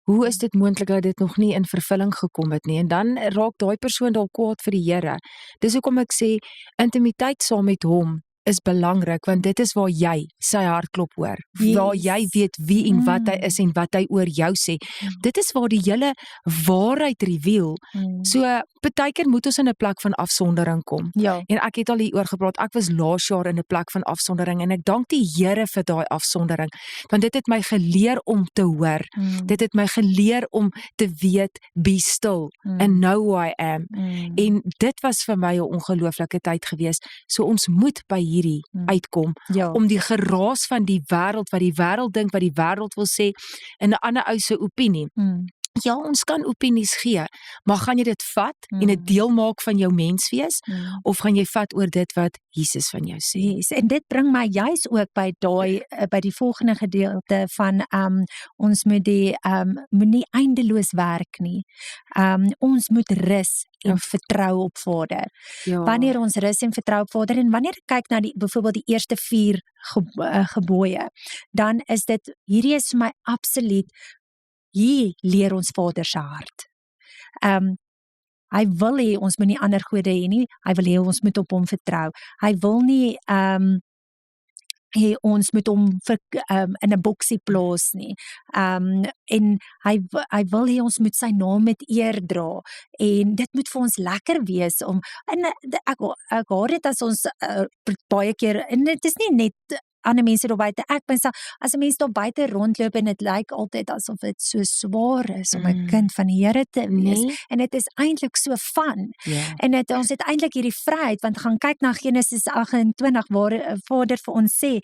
Hoe is dit moontlik dat dit nog nie in vervulling gekom het nie? En dan raak daai persoon dalk kwaad vir die Here. Dis hoekom ek sê, intimiteit saam met hom is belangrik, want dit is waar jy sy hartklop hoor, waar jy weet wie en wat hy is en wat hy oor jou sê. Dit is waar die hele waarheid reveal. So, partykeer moet ons in 'n plek van afsondering kom. Ja. En ek het al hieroor gepraat, ek was laas jaar in 'n plek van afsondering, en ek dank die Here vir daai afsondering, want dit het my geleer om te hoor. Dit het my geleer om te weet, be still, and know who I am. En dit was vir my 'n ongelooflike tyd gewees. So ons moet by hierdie uitkom, om die geraas van die wêreld, wat die wêreld dink, wat die wêreld wil sê, in 'n ander ou se opinie, Ja, ons kan opinies gee, maar gaan jy dit vat en 'n deel maak van jou menswees of gaan jy vat oor dit wat Jesus van jou sê? Yes, en dit bring my juis ook by daai by die volgende gedeelte van ons moet moet nie eindeloos werk nie. Ons moet rus en vertrou op Vader. Ja. Wanneer ons rus en vertrou op Vader en wanneer ek kyk na byvoorbeeld die eerste 4 gebooie, dan is dit hierdie is vir my absoluut hier leer ons Vader se hart. Hy wil hê ons moet nie ander gode hê nie. Hy wil hê ons moet op hom vertrou. Hy wil nie hê ons moet hom in 'n boksie plaas nie. En hy wil hê ons moet sy naam met eer dra en dit moet vir ons lekker wees om en ek hoor dit as ons baie keer en dit is nie net ander mense daar buite. Ek myself, as 'n mens daar buite rondloop en dit lyk altyd asof dit so swaar is om 'n kind van die Here te wees. En dit is eintlik so fun. En ons het eintlik hierdie vryheid want gaan kyk na Genesis 28 waar Vader vir ons sê,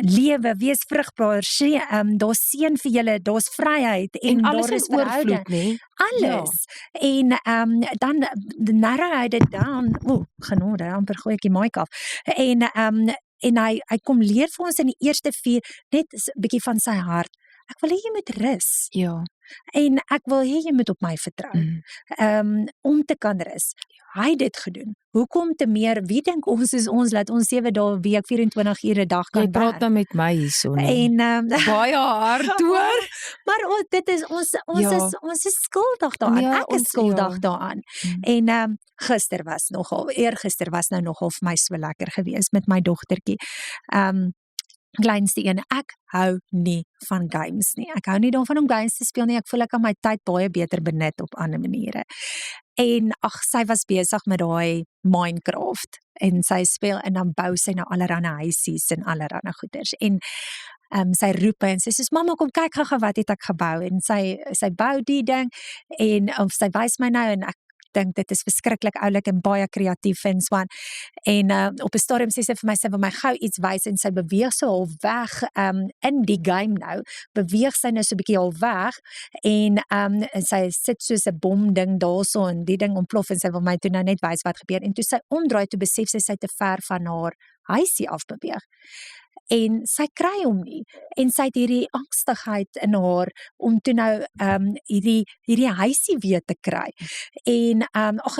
lewe, wees vrugbaar, daar's seën vir julle, daar's vryheid en alles daar is in oorvloed, nê? Alles. En dan narrow hy dit down. Genade, amper gooi ek die mic af. En hy kom leer vir ons in die eerste 4 net 'n bietjie van sy hart. Ek wil hê jy moet rus. Ja. En ek wil hê jy moet op my vertrou. Om te kan rus. Hy het dit gedoen. Hoekom te meer? Wie dink ons is ons laat ons 7 dae 'n week 24 ure 'n dag kan werk? Jy praat nou met my hierso, nee. En baie hard hoor. Maar dit is ons is skuldig daaraan. Ja, ek is skuldig daaraan. En eergister was nou nogal vir my so lekker geweest met my dogtertjie. Kleinste een, ek hou nie van games nie. Ek hou nie daarvan om games te speel nie. Ek voel ek kan my tyd baie beter benut op ander maniere. En sy was besig met daai Minecraft en sy speel en dan bou sy nou allerlei huisies en allerlei goeders. En sy roep en sy sê, mamma kom kyk gou wat het ek gebou en sy bou die ding en sy wys my nou en ek dink dit is verskriklik oulik en baie kreatief en so aan. En op 'n stadium sê sy vir my, sy wil my gou iets wys en sy beweeg so half weg in die game nou, beweeg sy nou so 'n bietjie half weg en sy sit soos 'n bom ding daarso en die ding ontplof en sy wil my toe nou net wys wat gebeur en toe sy omdraai toe besef sy te ver van haar huisie af beweeg. En sy kry hom nie en sy het hierdie angstigheid in haar om toe nou hierdie huisie weer te kry en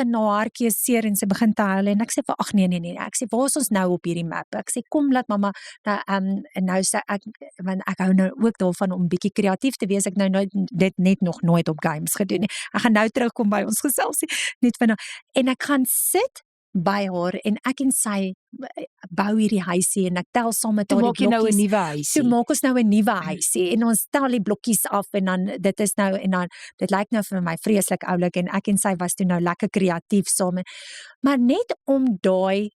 na hartjie is seer en sy begin te huil en ek sê vir nee ek sê waar is ons nou op hierdie map ek sê kom laat mamma en nou sê ek want ek hou nou ook daarvan om bietjie kreatief te wees ek nou dit net nog nooit op games gedoen nie ek gaan nou terugkom by ons geselsie net van en ek gaan sit by haar en ek en sy bou hierdie huisie en ek tel saam met haar die blokkies. Toe maak jy nou 'n nuwe huisie. Toe maak ons nou 'n nuwe huisie en ons tel die blokkies af en dan dit is nou en dan dit lyk nou vir my vreeslik oulik en ek en sy was toe nou lekker kreatief saam. Maar net om daai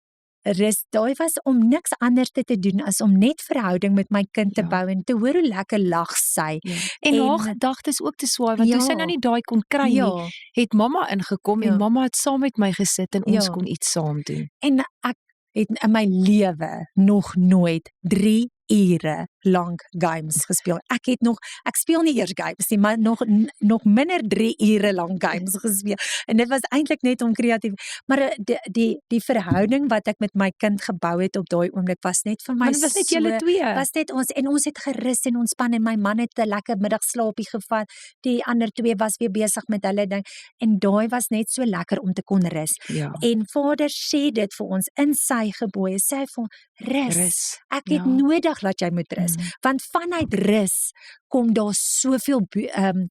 was om niks anders te doen as om net verhouding met my kind te bou en te hoor hoe lekker lag sy. En haar gedagtes ook te swaai want toe sy nou nie daai kon kry nie, het mamma ingekom en mamma het saam met my gesit en ons kon iets saam doen. En ek het in my lewe nog nooit 3 ure lank games gespeel. Ek speel nie eers games nie, maar nog minder 3 ure lank games gespeel. En dit was eintlik net om kreatief, maar die verhouding wat ek met my kind gebou het op daai oomblik was net vir my maar dit was net julle twee. Was net ons het gerus en ontspan en my man het 'n lekker middagslaapie gevat. Die ander twee was weer besig met hulle ding en daai was net so lekker om te kon rus. Ja. En Vader sê dit vir ons in sy gebooie, sê vir ons rus. Ek het nodig dat jy moet rus, want vanuit rus kom daar soveel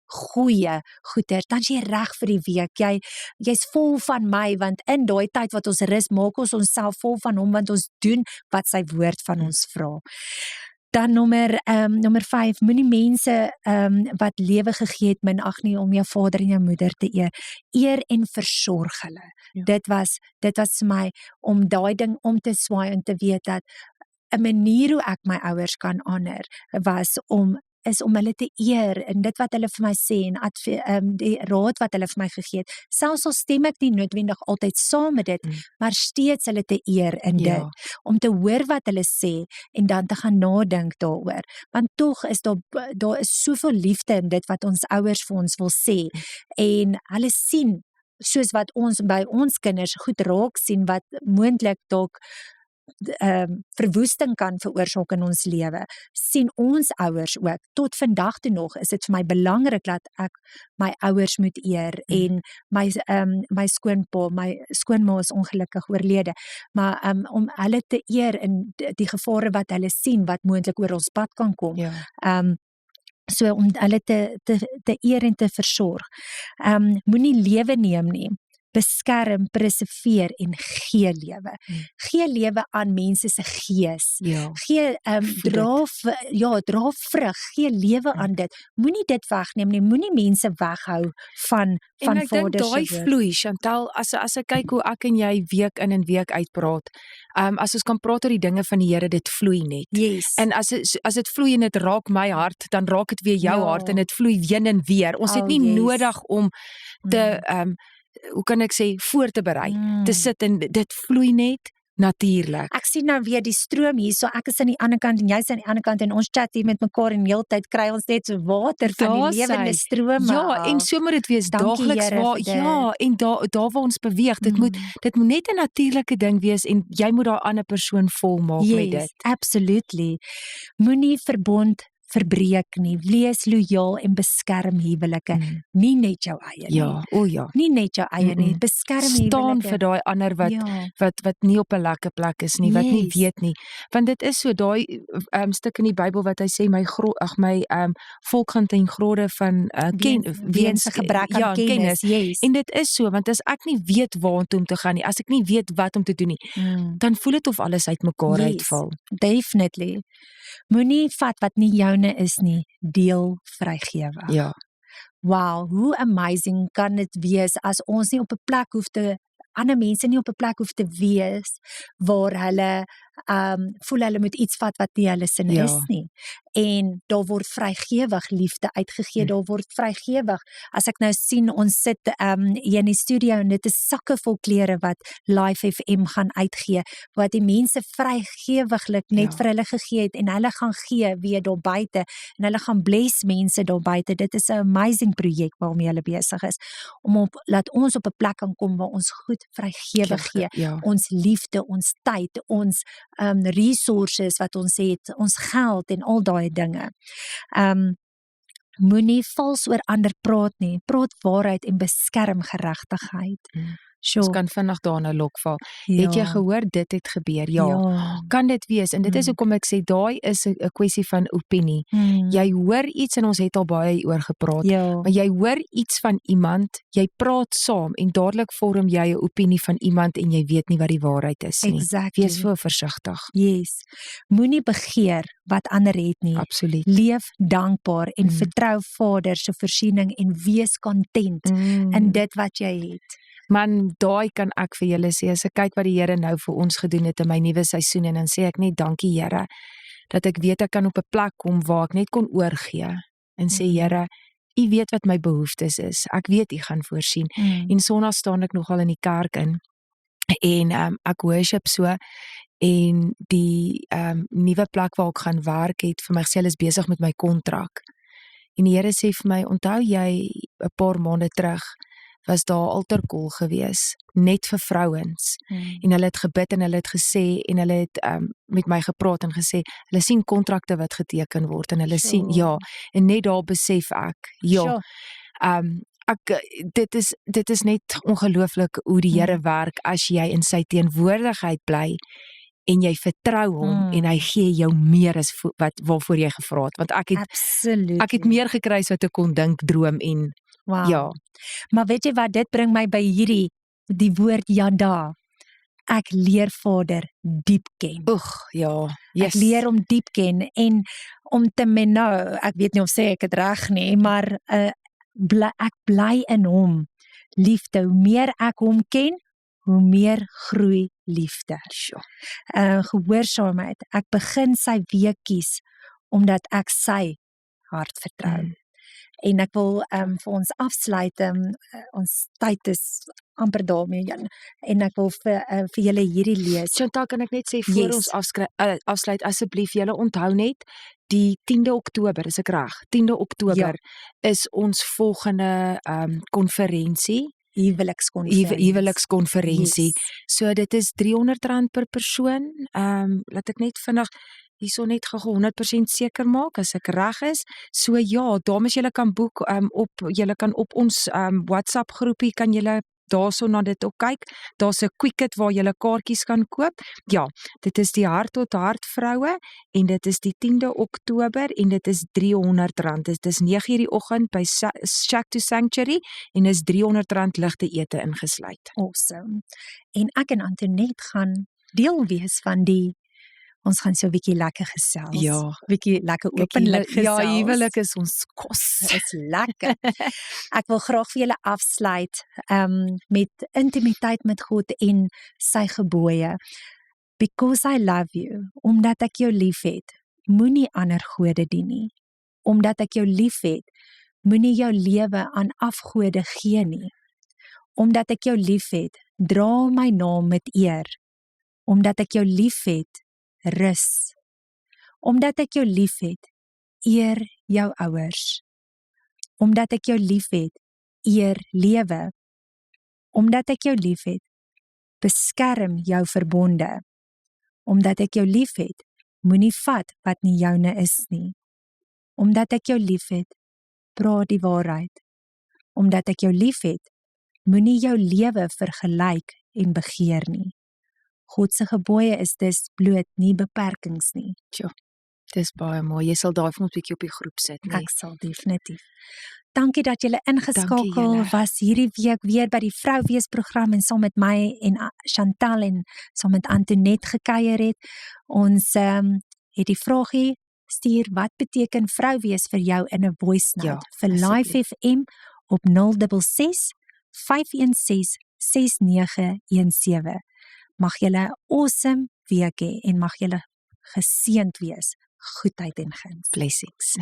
goeie goeder, dan jy reg vir die week, jy's vol van my, want in daai tyd wat ons rus, maak ons onsself vol van hom, want ons doen wat sy woord van ons vra. Dan nommer 5, moenie mense wat lewe gegee het minag nie om jou vader en jou moeder te eer en versorg hulle. Ja. Dit was vir my om daai ding om te swaai en te weet dat 'n manier hoe ek my ouers kan honor was om is om hulle te eer in dit wat hulle vir my sê en die raad wat hulle vir my gegee het. Selfs al stem ek nie noodwendig altyd saam met dit, maar steeds hulle te eer in dit, om te hoor wat hulle sê en dan te gaan nadink daaroor. Want tog is daar is soveel liefde in dit wat ons ouers vir ons wil sê en hulle sien soos wat ons by ons kinders goed raak sien wat moontlik dalk verwoesting kan veroorsaak in ons lewe, sien ons ouers ook, tot vandag toe nog is dit vir my belangrik dat ek my ouers moet eer en my skoonpa, my skoonma is ongelukkig oorlede, maar om hulle te eer in die gevare wat hulle sien, wat moontlik oor ons pad kan kom. So om hulle te eer en te versorg. Moenie lewe neem nie. Beskerm, preserveer en gee lewe. Gee lewe aan mense se gees. Gee, dra vrug, gee lewe aan dit. Moenie dit wegneem nie, moenie mense weghou van Vader se woord. En ek dink daai vloei, Chantal, as ek kyk hoe ek en jy week in en week uitpraat, as ons kan praat oor die dinge van die Here, dit vloei net. En as dit vloei en dit raak my hart, dan raak dit weer jou hart en dit vloei heen en weer. Ons het nie nodig om te hoe kan ek sê, voor te berei, te sit en dit vloei net natuurlijk. Ek sien nou weer die stroom hier, so ek is aan die ander kant en jy is aan die ander kant en ons chat hier met mekaar en heeltyd kry ons net so water van die lewende strome. Ja, en so moet dit wees, daagliks waar, en daar waar ons beweeg, dit moet net 'n natuurlike ding wees en jy moet daai ander persoon volmaak met dit. Absolutely. Moenie verbond verbreek nie, wees lojaal en beskerm huwelike, nie net jou eie nie. Nie net jou eie nie, beskerm huwelike. Staan vir daai ander wat nie op 'n lekker plek is nie, wat nie weet nie. Want dit is so, daai stuk in die Bybel wat hy sê, my volk gaan ten grode van weens gebrek aan kennis. En dit is so, want as ek nie weet waartoe om te gaan nie, as ek nie weet wat om te doen nie, dan voel dit of alles uitmekaar uitval. Definitely. Moenie vat wat nie joune is nie, deel vrygewig. Wow, hoe amazing kan dit wees as ons nie op 'n plek hoef te, ander mense nie op 'n plek hoef te wees waar hulle voel hulle moet iets vat wat nie hulle sin is nie. En daar word vrygewig liefde uitgegee, daar word vrygewig. As ek nou sien, ons sit hier in die studio en dit is sakke vol klere wat Life FM gaan uitgee, wat die mense vrygewiglik net vir hulle gegee het en hulle gaan gee weer daar buite en hulle gaan bless mense daar buite. Dit is 'n amazing projek waarmee hulle besig is, laat ons op 'n plek kan kom waar ons goed vrygewig gee, ons liefde, ons tyd, ons resources wat ons het, ons geld en al daai dinge. Moenie vals oor ander praat nie, praat waarheid en beskerm geregtigheid. Ons kan vinnig daarna lokval. Het jy gehoor dit het gebeur? Kan dit wees? En dit is hoekom ek sê daai is 'n kwessie van opinie. Jy hoor iets en ons het al baie oor gepraat, maar jy hoor iets van iemand, jy praat saam en dadelik vorm jy 'n opinie van iemand en jy weet nie wat die waarheid is nie. Wees versigtig. Moenie begeer wat ander het nie. Absoluut. Leef dankbaar en vertrou Vader se voorsiening en wees content in dit wat jy het. Man, daai kan ek vir julle sê, as ek kyk wat die Here nou vir ons gedoen het in my nuwe seisoen, en dan sê ek net dankie Here, dat ek weet ek kan op 'n plek kom waar ek net kon oorgee, en sê Here, U weet wat my behoeftes is, ek weet U gaan voorsien, en Sondag staan ek nogal in die kerk in, en ek worship so, en die nuwe plek waar ek gaan werk het, vir my gesê, hulle is besig met my kontrak, en die Here sê vir my, onthou jy 'n paar maande terug, was daar altarcall gewees, net vir vrouens, en hulle het gebid en hulle het gesê, en hulle het met my gepraat en gesê, hulle sien kontrakte wat geteken word, en hulle sien, en net daar besef ek, dit is net ongelooflik hoe die Here werk, as jy in sy teenwoordigheid bly, en jy vertrou hom, en hy gee jou meer as waarvoor jy gevra het, want ek het meer gekry as wat ek kon dink, droom en Maar weet jy wat, dit bring my by die woord Yada. Ek leer Vader diep ken. Ek leer om diep ken, en om te nou, ek weet nie of sê ek het reg nie, maar ek bly in hom. Liefde, hoe meer ek hom ken, hoe meer groei liefde. Gehoorsaamheid, ek begin sy week kies, omdat ek sy hart vertrou. En ek wil vir ons afsluit, ons tyd is amper daarmee, Jan, en ek wil vir julle hierdie lees. Chantal, kan ek net sê, voor ons afsluit, asseblief, julle onthou net, die 10de Oktober, is ek reg? 10de Oktober is ons volgende konferensie, huwelikskonferensie. So dit is R300 per persoon. Laat ek net vinnig hierso net gou 100% seker maak as ek reg is. So ja, dames, julle kan boek julle kan op ons WhatsApp groepie kan julle daarso na dit ook kyk. Daar's 'n Quicket waar julle kaartjies kan koop. Ja, dit is die Hart tot Hart vroue en dit is die 10de Oktober en dit is R300. Dit is 9:00 die oggend by Shack to Sanctuary en is R300 ligte ete ingesluit. Awesome. En ek en Antoinette gaan deel wees van ons gaan so 'n bietjie lekker gesels. Ja. Bietjie lekker openlik gesels. Ja, huwelik is ons kos. Is lekker. Ek wil graag vir julle afsluit met intimiteit met God en sy gebooie. Because I love you, omdat ek jou liefhet, moenie ander gode dien nie. Omdat ek jou liefhet, moenie jou lewe aan afgode gee nie. Omdat ek jou liefhet, dra my naam met eer. Omdat ek jou liefhet, rus. Omdat ek jou liefhet, eer jou ouers. Omdat ek jou liefhet, eer lewe. Omdat ek jou liefhet, beskerm jou verbonde. Omdat ek jou liefhet, moenie vat wat nie joune is nie. Omdat ek jou liefhet, praat die waarheid. Omdat ek jou liefhet, moenie jou lewe vergelyk en begeer nie. God se gebooie is dus bloot nie beperkings nie. Tjoh, dis baie mooi. Jy sal daai vir ons bietjie op die groep sit, nee? Ek sal definitief. Dankie dat julle ingeskakel was hierdie week weer by die Vrouweesprogram en saam met my en Chantal en saam met Antoinette gekuier het. Ons het die vraagie stuur, wat beteken vrouwees vir jou in 'n voice note vir Live FM op 066 516 6917. Mag julle 'n awesome week hê en mag julle geseënd wees. Goedheid en guns. Blessings.